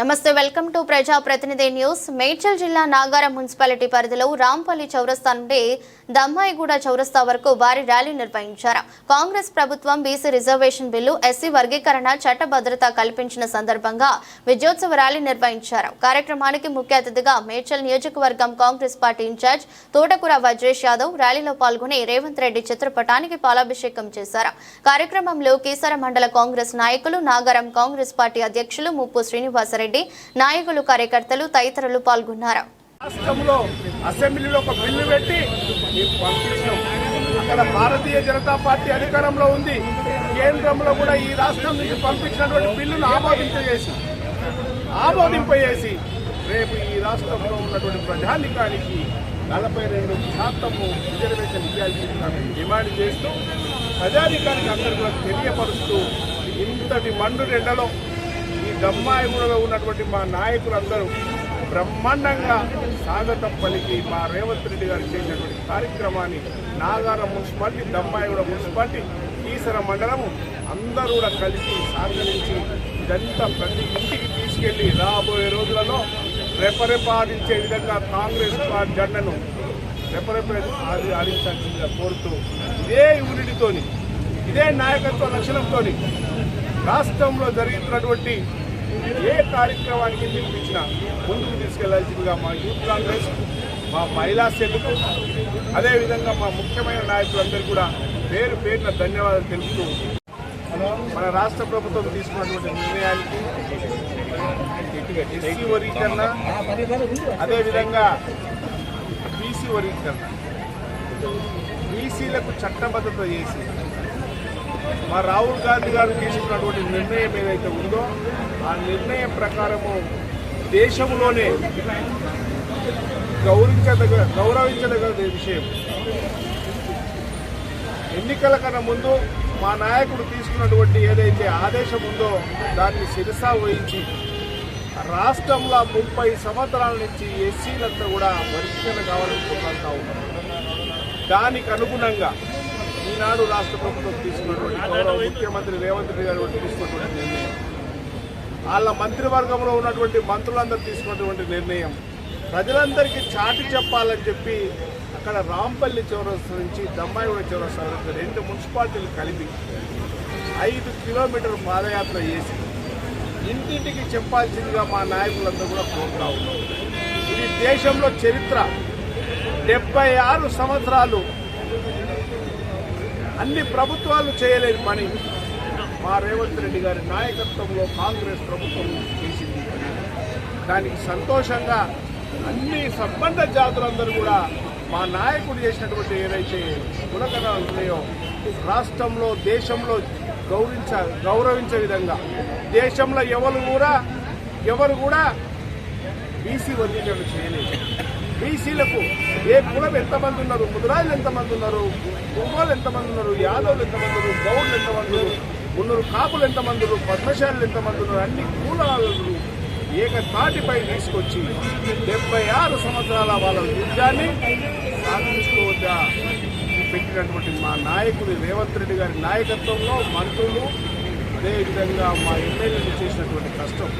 నమస్తే, welcome to ప్రజా ప్రతినిధి న్యూస్. మేడ్చల్ జిల్లా నాగారం మున్సిపాలిటీ పరిధిలో రాంపల్లి చౌరస్తా నుండి దమ్మాయిగూడ చౌరస్తా వరకు భారీ ర్యాలీ నిర్వహించారు. కాంగ్రెస్ ప్రభుత్వం బీసీ రిజర్వేషన్ బిల్లు, ఎస్సీ వర్గీకరణ చట్టభద్రత కల్పించిన సందర్భంగా విజయోత్సవ ర్యాలీ నిర్వహించారు. కార్యక్రమానికి ముఖ్య అతిథిగా మేడ్చల్ నియోజకవర్గం కాంగ్రెస్ పార్టీ ఇన్ఛార్జ్ తోటకూర వజ్రేష్ యాదవ్ ర్యాలీలో పాల్గొని రేవంత్ రెడ్డి చిత్రపటానికి పాలాభిషేకం చేశారు. కార్యక్రమంలో కీసర మండల కాంగ్రెస్ నాయకులు, నాగారం కాంగ్రెస్ పార్టీ అధ్యక్షులు ముప్పు శ్రీనివాసరెడ్డి, నాయకులు, కార్యకర్తలు తదితరులు పాల్గొన్నారు. రాష్ట్రంలో అసెంబ్లీలో ఒక బిల్లు పెట్టి అక్కడ భారతీయ జనతా పార్టీ అధికారంలో ఉంది. కేంద్రంలో కూడా ఈ రాష్ట్రం నుంచి పంపించినటువంటి బిల్లును ఆమోదింపజేసి రేపు ఈ రాష్ట్రంలో ఉన్నటువంటి ప్రజానికానికి 42% రిజర్వేషన్ ఇవ్వాల్సిందిగా డిమాండ్ చేస్తూ ప్రజానికానికి అందరూ కూడా తెలియపరుస్తూ ఇంతటి మండు ఎండలో ఈ దమ్మాయిగూడలో ఉన్నటువంటి మా నాయకులందరూ బ్రహ్మాండంగా స్వాగతం పలికి మా రేవంత్ రెడ్డి గారు చేసినటువంటి కార్యక్రమాన్ని నాగారం మున్సిపాలిటీ, దమ్మాయిగూడ మున్సిపాలిటీ, కీసర మండలము అందరూ కూడా కలిసి సహకరించి ఇదంతా ప్రతి ఇంటికి తీసుకెళ్లి రాబోయే రోజులలో రెపరెపాడించే విధంగా కాంగ్రెస్ పార్టీ జెండాను ఆడించాల్సిందిగా కోరుతూ ఇదే యూనిటీతోని, ఇదే నాయకత్వ లక్షణంతో రాష్ట్రంలో జరుగుతున్నటువంటి ఏ కార్యక్రమానికి పిలిపించినా ముందుకు తీసుకెళ్లాల్సిందిగా మా యూత్ కాంగ్రెస్, మా మహిళా సెల్కు, అదేవిధంగా మా ముఖ్యమైన నాయకులందరూ కూడా పేరు పేరున ధన్యవాదాలు తెలుపుతూ మన రాష్ట్ర ప్రభుత్వం తీసుకున్నటువంటి నిర్ణయానికి ఎస్సీ వర్గీకరణ, అదేవిధంగా బీసీ వర్గీకరణ, బీసీలకు చట్టబద్ధత చేసి మా రాహుల్ గాంధీ గారు తీసుకున్నటువంటి నిర్ణయం ఏదైతే ఉందో ఆ నిర్ణయం ప్రకారము దేశంలోనే గౌరవించదగ విషయం. ఎన్నికల కన్నా ముందు మా నాయకుడు తీసుకున్నటువంటి ఏదైతే ఆదేశం ఉందో దాన్ని శిరసా వహించి రాష్ట్రంలో 30 సంవత్సరాల నుంచి ఎస్సీలంతా కూడా వర్గీకరణ కావాలని కోరుకుంటా ఉన్నారు. దానికి అనుగుణంగా ఈనాడు రాష్ట్ర ప్రభుత్వం తీసుకున్నటువంటి గౌరవ ముఖ్యమంత్రి రేవంత్ రెడ్డి గారు తీసుకున్నటువంటి నిర్ణయం, వాళ్ళ మంత్రివర్గంలో ఉన్నటువంటి మంత్రులందరూ తీసుకున్నటువంటి నిర్ణయం ప్రజలందరికీ చాటి చెప్పాలని చెప్పి అక్కడ రాంపల్లి చౌరస్తా నుంచి దమ్మాయిగూడ చౌరస్తా వరకు 2 మున్సిపాలిటీలు కలిపి 5 కిలోమీటర్ల పాదయాత్ర చేసి ఇంటింటికి చెప్పాల్సిందిగా మా నాయకులందరూ కూడా కోరుతా ఉన్నారు. ఇది దేశంలో చరిత్ర. 76 సంవత్సరాలు అన్ని ప్రభుత్వాలు చేయలేని పని మా రేవంత్ రెడ్డి గారి నాయకత్వంలో కాంగ్రెస్ ప్రభుత్వం చేసింది. దానికి సంతోషంగా అన్ని సంబంధ జాతులందరూ కూడా మా నాయకుడు చేసినటువంటి ఏదైతే గుణగణాలు ఉన్నాయో రాష్ట్రంలో, దేశంలో గౌరవించే విధంగా, దేశంలో ఎవరు కూడా బీసీ వర్గీకరణ చేయలేదు. బీసీలకు ఏ కులం ఎంతమంది ఉన్నారు, ముద్రాజులు ఎంతమంది ఉన్నారు, కుర్మలు ఎంతమంది ఉన్నారు, యాదవులు ఎంతమంది ఉన్నారు, గౌడ్లు ఎంతమంది ఉన్నారు, కాపులు ఎంతమంది ఉన్నారు, పద్మశాలులు ఎంతమంది ఉన్నారు, అన్ని కులాలను ఏకతాటిపై తీసుకొచ్చి 76 సంవత్సరాల వాళ్ళ యుద్ధాన్ని సాధించుకోవద్దా పెట్టినటువంటి మా నాయకుడు రేవంత్ రెడ్డి గారి నాయకత్వంలో మంత్రులు, అదేవిధంగా మా ఎమ్మెల్యేలు చేసినటువంటి కష్టం